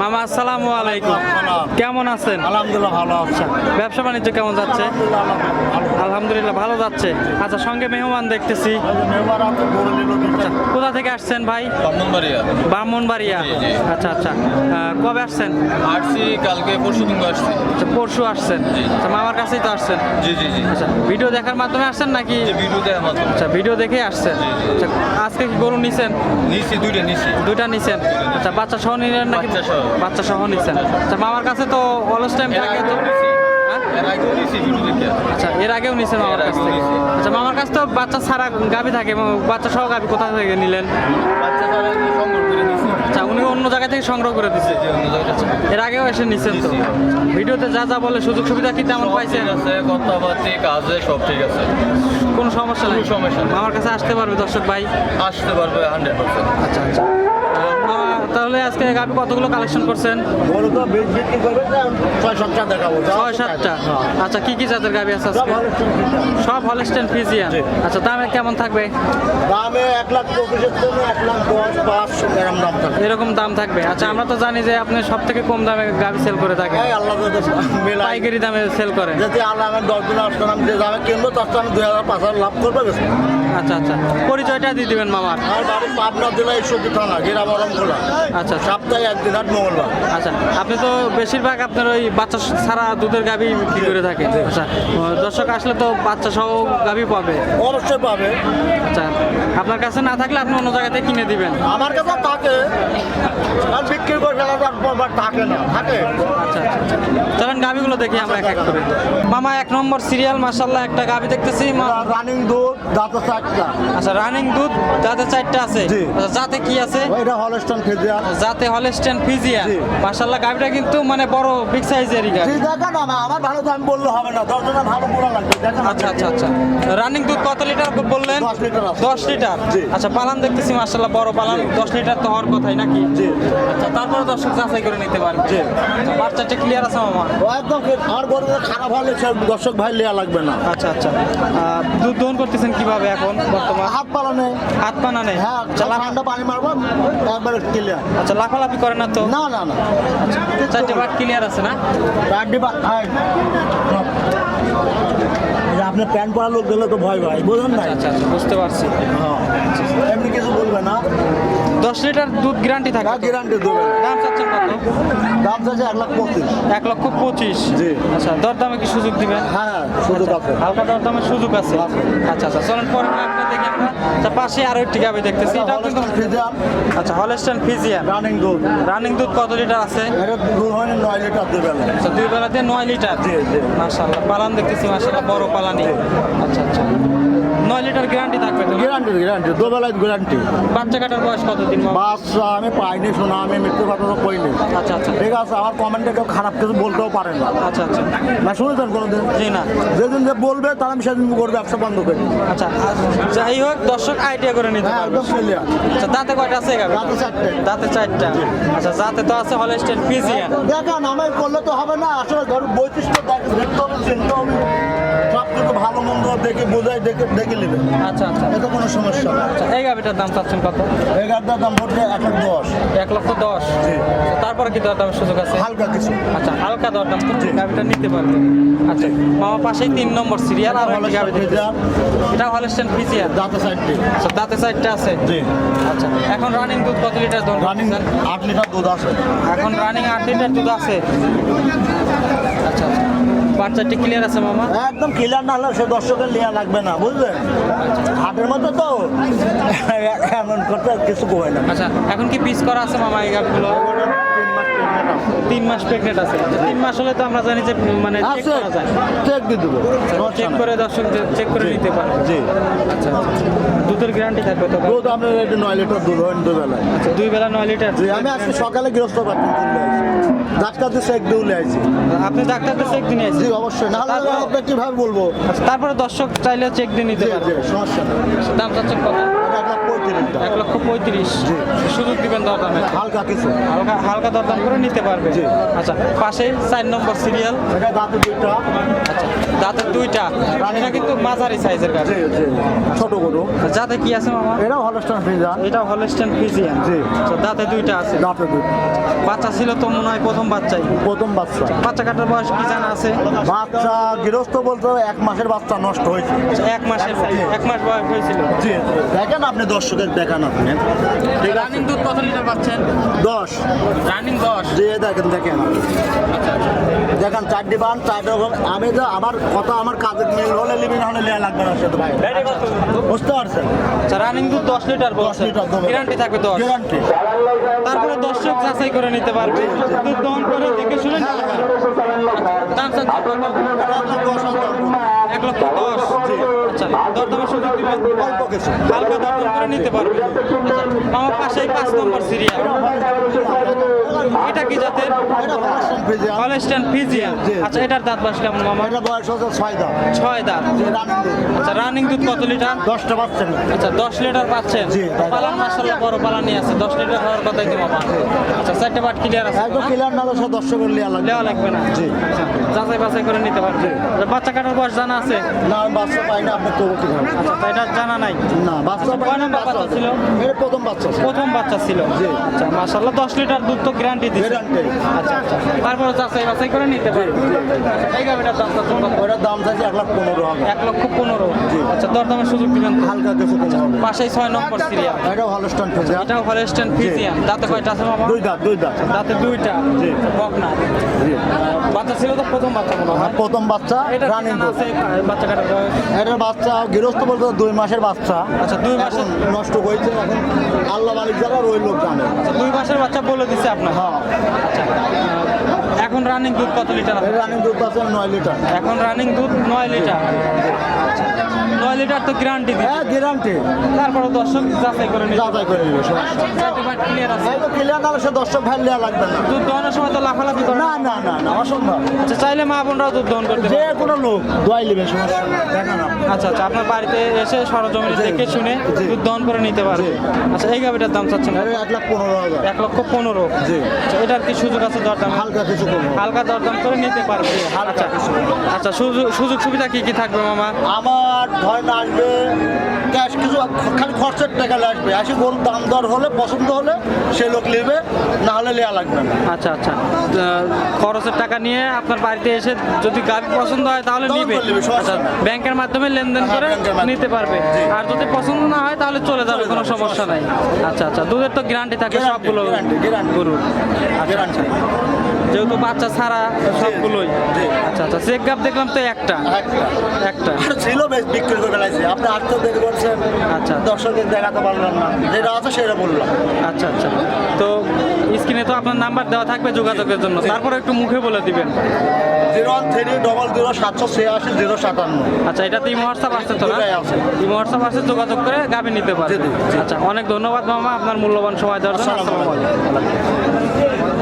মামা আসসালামু আলাইকুম, কেমন আছেন? আলহামদুলিল্লাহ ভালো আছে। ব্যবসা বাণিজ্য কেমন যাচ্ছে? আলহামদুলিল্লাহ ভালো যাচ্ছে। আচ্ছা, সঙ্গে মেহমান দেখতেছি। কোথা থেকে আসছেন ভাই? ব্রাহ্মণবাড়িয়া। আচ্ছা আচ্ছা, কবে আসছেন? আসছি কালকে পরশু দিন আসছি। আচ্ছা, পরশু আসছেন। আচ্ছা, মামার কাছেই তো আসছেন। জি জি জি। আচ্ছা, ভিডিও দেখার মাধ্যমে আসছেন নাকি? ভিডিও দেখার মাধ্যমে। আচ্ছা, ভিডিও দেখে আসছেন। আচ্ছা, আজকে কি গরু নিছেন? নিচ্ছি দুইটা নিচ্ছি। দুইটা নিছেন। আচ্ছা, বাচ্চা সহ নিলেন নাকি? বাচ্চা সহ। বাচ্চা সহ নিছেন। আচ্ছা, মামার কাছে তো অলস টাইম থাকে তো। হ্যাঁ? এর আগেও নিচ্ছি ভিডিও দেখে। আচ্ছা, এর আগেও নিছেন মামার কাছ থেকে? আচ্ছা, মামার কাছে তো বাচ্চা ছাড়া গাভী থাকে, এবং বাচ্চা সহ গাভী কোথা থেকে নিলেন? বাচ্চা ছাড়া সংগ্রহ করে নিচ্ছি। আচ্ছা, উনি অন্য জায়গা থেকে সংগ্রহ করে দিচ্ছে। অন্য জায়গায় আছে। এর আগেও এসে নিছেন তো? ভিডিওতে যা যা বলে সুযোগ সুবিধা কি তেমন সব পাইছেন? ঠিক আছে, কথাবার্তা কাজে সব ঠিক আছে। কোনো সমস্যা নেই? কোনো সমস্যা নেই। আমার কাছে আসতে পারবে দর্শক ভাই? আসতে পারবে 100%। আচ্ছা আচ্ছা, মামা তাহলে আজকে গাভী কতগুলো কালেকশন করছেন? বড় তো বিক্রি করবে 6-7টা দেখাবো। 6-7টা। আচ্ছা, কি কি জাতের গাভী আছে আজকে? সব হলস্টেইন ফ্রিজিয়ান। আচ্ছা, দামে কেমন থাকবে? দামে 1,25,000 থেকে 1,10,500 এরকম দাম থাকে। এরকম দাম থাকবে। আচ্ছা, আমরা তো জানি যে আপনি সব থেকে কম দামে গাভী সেল করে থাকেন, এই আল্লাহ যদি মেলাই পাইকারি দামে সেল করেন। যদি আল্লাহ আমার 10 দিন আসতাম, আমি যে দামে কিনবো তার তো আমি 2,000-5,000 লাভ করবো বেশি। আচ্ছা আচ্ছা, পরিচয়টা দিয়ে দিবেন মামার। আর বাড়ি পাবনা জেলা ঈশ্বরদী থানা গ্রাম অরমখোলা। আচ্ছা আচ্ছা সপ্তাহে একদিন হাট মঙ্গলবার। আচ্ছা, আপনি তো বেশিরভাগ আপনার ওই বাচ্চা ছাড়া দুধের গাভী বিক্রি করে থাকেন। আচ্ছা, দর্শক আসলে তো বাচ্চা সহ গাভী পাবে। অবশ্যই পাবে। আচ্ছা, আপনার কাছে না থাকলে আপনি অন্য জায়গা থেকে কিনে দিবেন। আমার কাছে থাকে, আর বিক্রি করে ফেলা থাকে না, থাকে। আচ্ছা আচ্ছা, চলেন গাভীগুলো দেখি আমরা এক এক করে। মামা, 1 নম্বর সিরিয়াল মাশাআল্লাহ একটা গাভী দেখতেছি। রানিং দুধ দাঁত 4টা। আচ্ছা, রানিং দুধ যাতে 4টা আছে। জি। আচ্ছা, যাতে কি আছে? এটা হলস্টন ফ্রিজিয়ান। যাতে হলস্টেইন ফ্রিজিয়ান। জি। মাশাআল্লাহ, গাভীটা কিন্তু মানে বড় বিগ সাইজেরই গাভী। জি, দেখেন আমার ভালো দাম বললে হবে না, 10 জনের ভালো পুরা লাগবে, দেখেন। আচ্ছা আচ্ছা আচ্ছা, রানিং দুধ কত লিটার বললেন? 10 লিটার আছে। 10 লিটার। জি। আচ্ছা, পালান দেখতেছি মাশাআল্লাহ বড় পালান। 10 লিটার তো হওয়ার কথাই নাকি? জি। আচ্ছা, তারপরে দর্শক যাচাই করে নিতে পারবে। জি। আচ্ছা, বাচ্চাটা ক্লিয়ার আছে মামা? ও একদম আর বড় খারাপ হলে সব দর্শক ভাই লিয়া লাগবে না। আচ্ছা আচ্ছা, দুধ দহন করতেছেন কিভাবে এখন বর্তমান? হাত পালানে। হাত পানা নেই? হ্যাঁ, আচ্ছা, ঠান্ডা পানি মারবো একবার ক্লিয়ার। আচ্ছা, লাফালাফি করে না তো? না না না। 4টে বাট ক্লিয়ার আছে না? আপনি প্যান্ট পরা লোক গেলে তো ভয় ভাই, বুঝলেন না? আচ্ছা আচ্ছা, বুঝতে পারছি। এমনি কিছু বলবে না। 10 লিটার দুধ গ্যারান্টি থাকে তো? গ্যারান্টি দেবে। দাম চাচ্ছেন কত? দাম চাইছে 1,25,000। 1,25,000। জি। আচ্ছা, দরদামে কি সুযোগ দিবেন? হ্যাঁ, সুযোগ আছে। হালকা দরদামের সুযোগ আছে। আচ্ছা আচ্ছা, চলেন পরে একটা দেখি আমরা। আচ্ছা, পাশে আরো একটি গাভী দেখতেছি, এটাও কিন্তু ফ্রিজিয়ান আচ্ছা হলস্টেইন ফ্রিজিয়ান। রানিং দুধ। রানিং দুধ কত লিটার আছে? এটা দুধ হয় 9 লিটার দেবে। আচ্ছা, 2 বেলাতে 9 লিটার। জি জি। মাশাআল্লাহ, পালান দেখতেছি মাশাআল্লাহ বড় পালানি। আচ্ছা আচ্ছা, 9 লিটার গ্যারান্টি থাকবে তো? গ্যারান্টি দুবেলায় গ্যারান্টি। বাচ্চা কাটার বয়স কতদিন মামা? বাচ্চা আমি পাইনি, শোনা আমি মৃত্যু কথা তো কইনি। আচ্ছা আচ্ছা ঠিক আছে, আমার কমেন্টে কেউ খারাপ কিছু বলতেও পারে না। আচ্ছা আচ্ছা, না শুনেছেন কোনোদিন? জি না। যেদিন যে বলবে তার আমি সেদিন করে ব্যবসা বন্ধ করি। আচ্ছা, যাই হোক দর্শক আইডিয়া করে নিতে হ্যাঁ, পারবে। একদম ক্লিয়ার। আচ্ছা, দাঁতে কয়টা আছে গাভী? দাঁতে 4টে। দাঁতে 4টা। আচ্ছা, যাতে তো আছে হলস্টেইন ফ্রিজিয়ান। দেখেন আমার করলে তো হবে না, আসলে ধরো বৈশিষ্ট্য দেখতে হবে, চিনতে হবে, সব কিছু ভালো মন্দ দেখে বোঝাই দেখে নেবে। আচ্ছা আচ্ছা এতে কোনো সমস্যা না। আচ্ছা, এই গাভীটার দাম চাচ্ছেন কত? এই গাড়িটার দাম পড়ছে 1,10,000। 1,10,000। জি। তারপরে কি দরদামের সুযোগ আছে? হালকা কিছু। আচ্ছা, হালকা দরদাম তো গাভীটা নিতে পারবে। আচ্ছা, মামা পাশেই 3 নম্বর সিরিয়াল আর একটি গাভী দেখতেছি। এটা হলস্টেইন ফ্রিজিয়ান। দাঁতে 4টে। আচ্ছা, দাঁতে 4টা আছে। জি। আচ্ছা, এখন রানিং দুধ কত লিটার দহন রানিং করতেছেন? 8 লিটার দুধ আছে। এখন রানিং 8 লিটার দুধ আছে। আচ্ছা আচ্ছা, বাচ্চাটি ক্লিয়ার আছে মামা? একদম ক্লিয়ার না হলে সে দর্শকের নেওয়া লাগবে না, বুঝলেন? হাটের মতো তো এমন করতে কিছু কমে না। আচ্ছা, এখন কি পিস করা আছে মামা এই গাভীগুলো? 3 মাস প্রেগনেন্ট আছে। 3 মাস হলে তো আমরা জানি যে মানে চেক করা যায়। চেক দিয়ে দেবো। চেক করে দর্শক চেক করে নিতে পারে। জি। আচ্ছা আচ্ছা, দুধের গ্যারান্টি থাকবে তো? দুধ আমরা 9 লিটার দুধ হয় দুবেলায়। আচ্ছা, 2 বেলা 9 লিটার। জি, আমি আজকে সকালে গৃহস্থ পাচ্ছি ডাক্তার দিয়ে চেক দিয়ে আইছি। আপনি ডাক্তারদের চেক দিয়ে জি নিয়েছেন? অবশ্যই, না হলে আপনি কিভাবে বলবো? আচ্ছা, তারপরে দর্শক চাইলে চেক দিয়ে নিতে জি পারবে। জি, সমস্যা নেই। দাম চাচ্ছেন কত? এটা 1,35,000। এটা 1,35,000 জি। সুযোগ দিবেন দরদামে হালকা কিছু হালকা হালকা দরদাম করে নিতে পারবে জি। আচ্ছা পাশে 4 নম্বর সিরিয়াল এটা দাঁতে দুইটা আচ্ছা দাঁতের দুইটা এটা কিন্তু মাঝারি সাইজের গাড়ি জি জি ছোট গরু যাতে কি আছে মামা এটাও হলস্টাইন ফ্রিজিয়ান এটা হলস্টেন ফ্রিজিয়ান জি। আচ্ছা দাঁতে দুইটা আছে দাঁতে দুইটা বাচ্চা ছিল তো মনে হয় প্রথম বাচ্চাই প্রথম বাচ্চা বাচ্চা কাটার বয়স কি জানা আছে বাচ্চা গৃহস্থ বলতে 1 মাসের বাচ্চা নষ্ট হয়েছে আচ্ছা, 1 মাসের 1 মাস বয়স হয়েছিল জি দেখেন আপনি দর্শকের দেখান আপনি রানিং দুধ কত লিটার পাচ্ছেন 10 রানিং 10 জি দেখেন দেখেন দেখেন 4 বান 4 রকম আমি তো আমার কথা আমার কাজের মিল হলে লিমিন হলে লেয়া লাগবে না সাথে ভাই বুঝতে পারছেন আচ্ছা রানিং দুধ 10 লিটার 10 বলছেন লিটার দেবো গ্যারান্টি থাকবে 10 গ্যারান্টি তারপরে দর্শক যাচাই করে নিতে পারবে দুধ দহন করে দেখে শুনে দাম চাচ্ছেন কত? 1,10,000 আচ্ছা দরদামের সুযোগ দিবেন অল্প কিছু হালকা দরদাম করে নিতে পারবে আচ্ছা, আমার পাশেই 5 নম্বর সিরিয়াল এটা কি জাতের এটা হলস্টাইন ফ্রিজিয়ান হলস্টেন ফ্রিজিয়ান জি। আচ্ছা এটার দাঁত বাস কেমন মামা এটা বয়স হচ্ছে 6 দাঁত 6 দাঁত যে রানিং আচ্ছা রানিং দুধ কত লিটার 10টা বাচ্চা আচ্ছা 10 লিটার পাচ্ছেন জি, তাই। পালান মাশাআল্লাহ বড় পালানি আছে 10 লিটার হওয়ার কথাই তো মামা আচ্ছা 4টে বাট ক্লিয়ার আছে একদম না? ক্লিয়ার না হলে দর্শকের লেয়া লাগবে দেওয়া লাগবে না জি আচ্ছা, যাচাই বাছাই করে নিতে পারবে আচ্ছা, বাচ্চা কাটার বয়স জানা আছে না আমি বাচ্চা পাই না আপনি তবু কি হবে আচ্ছা তো এটা জানা নাই না বাচ্চা পাই কয় না নম্বর বাচ্চা ছিল? এটা প্রথম বাচ্চা ছিল। প্রথম বাচ্চা ছিল জি। আচ্ছা মাশাআল্লাহ 10 লিটার দুধ তো গ্যারান্টি দিচ্ছে Guarantee। আচ্ছা আচ্ছা তারপরে যাচাই বাছাই করে নিতে পারবে এই গাবিটার দাম কত ওটার দাম চাইছে 1,15,000 হবে 1,15,000 আচ্ছা দরদামের সুযোগ দিবেন হালকা কিছু কম হবে পাশেই 6 নম্বর সিরিয়াল এটাও হলস্টাইন ফ্রিজিয়ান এটাও হলস্টেন ফ্রিজিয়ান দাঁতে কয়টা আছে মামা দুই দাঁত দাঁতে দুইটা জি। বকনা জি বাচ্চা ছিল তো প্রথম বাচ্চা মনে হয় প্রথম বাচ্চা এটা রানিং জানা আছে বাচ্চা কাটার বয়স এটার বাচ্চা গৃহস্থ বলতে 2 মাসের বাচ্চা আচ্ছা 2 মাসের এখন নষ্ট হয়েছে এখন আল্লাহ মালিক যারা ওই লোক জানে আচ্ছা 2 মাসের বাচ্চা বলে দিছে আপনার হ্যাঁ আচ্ছা এখন রানিং দুধ কত লিটার আছে এর রানিং দুধ আছে 9 লিটার এখন রানিং দুধ 9 লিটার 9 লিটার তো গ্যারান্টি দিচ্ছে হ্যাঁ গ্যারান্টি তারপরে দর্শক যাচাই করে নিতে যাচাই করে নিবে সমস্যা ক্লিয়ার আছে তো ক্লিয়ার না হলে সে দর্শক ভাই লেয়া লাগবে না দুধ দহনের সময় তো লাফালাফি করে না না না না অসম্ভব আচ্ছা চাইলে মা বোনরাও দুধ দহন করতে যে পারে কোনো লোক দোয়াই নেবে সমস্যা নেই। দেখেন আপনি। আচ্ছা আচ্ছা আপনার বাড়িতে এসে সরজমিনে জি, দেখে শুনে জি। দুধ দহন করে নিতে পারবে জি। আচ্ছা এই গাবিটার দাম চাচ্ছেন এর 1,15,000 1,15,000 জি। আচ্ছা এটার কি সুযোগ আছে দরদাম হালকা কিছু কম হবে। হালকা দরদাম করে নিতে পারবে হালকা কিছু আচ্ছা সুযোগ সুবিধা কি কি থাকবে মামা আমার ধরেন আসবে ক্যাশ কিছু খালি খরচের টাকা আসবে আসি গরুর দাম দর হলে পছন্দ হলে সে লোক নেবে না হলে লেয়া লাগবে না আচ্ছা আচ্ছা খরচের টাকা নিয়ে আপনার বাড়িতে এসে যদি গাড়ি পছন্দ হয় তাহলে তখন নিবে করে নিবে, সমস্যা আচ্ছা নেই। ব্যাংকের মাধ্যমে লেনদেন হ্যাঁ, করে ব্যাংকের মাধ্যমে। নিতে পারবে জি। আর যদি পছন্দ না হয় তাহলে চলে যাবে চলে কোনো যাবে, সমস্যা নাই আচ্ছা আচ্ছা দুধের তো গ্যারান্টি থাকে Guarantee, সবগুলো guarantee। গরুর গ্যারান্টি যেহেতু বাচ্চা ছাড়া সবগুলোই জি। আচ্ছা আচ্ছা চেক গাপ দেখলাম তো একটা একটা ছিল বেশ বিক্রি করে ফেলাইছে আপনি আজকে দেখে বলছেন আচ্ছা। দর্শকদের দেখাতে পারলাম না যেটা আছে সেটা বললাম আচ্ছা আচ্ছা তো স্ক্রিনে তো আপনার নাম্বার দেওয়া থাকবে যোগাযোগের জন্য তারপরে একটু মুখে বলে দিবেন 01300077057 আচ্ছা এটা তো ইমো হোয়াটসঅ্যাপ আছে তো না দুটাই আছে। ইমো হোয়াটসঅ্যাপ আছে যোগাযোগ করে গাবি নিতে পারবে জি, জি, জি। আচ্ছা অনেক ধন্যবাদ মামা আপনার মূল্যবান সময় দেওয়ার জন্য আসসালামু আসসালামু আলাইকুম